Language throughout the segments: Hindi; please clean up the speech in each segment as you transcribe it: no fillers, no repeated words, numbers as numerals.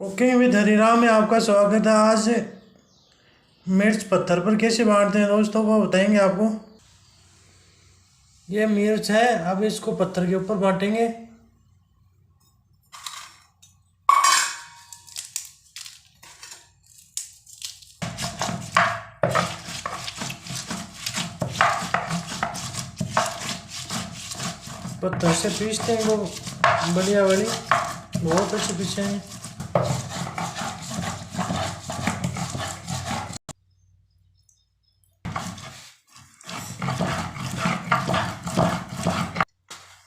कुकिंग विद हरिराम में आपका स्वागत है। आज मिर्च पत्थर पर कैसे बांटते हैं दोस्तों वो बताएंगे आपको। ये मिर्च है, अब इसको पत्थर के ऊपर बांटेंगे। पत्थर से पीसते हैं वो बढ़िया वाली, बहुत अच्छे पीछे हैं।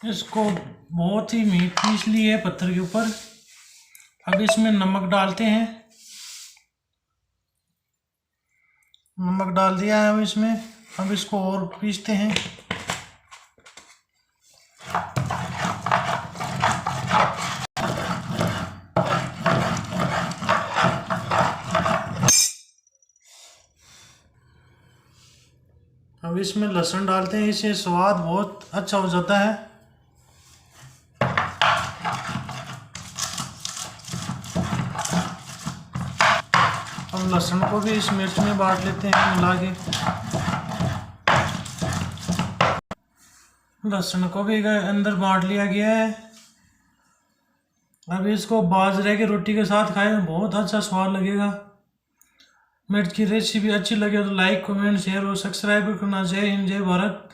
इसको बहुत ही मीट पीस ली है पत्थर के ऊपर। अब इसमें नमक डालते हैं, नमक डाल दिया है अब इसमें। अब इसको और पीसते हैं। अब इसमें लहसुन डालते हैं, इससे स्वाद बहुत अच्छा हो जाता है। अब लहसुन को भी इस मिर्च में बांट लेते हैं मिला के। लहसुन को भी अंदर बांट लिया गया है। अब इसको बाजरे की रोटी के साथ खाएं, बहुत अच्छा स्वाद लगेगा। मिर्च की रेसिपी अच्छी लगे तो लाइक कमेंट शेयर और सब्सक्राइब करना। जय हिंद, जय भारत।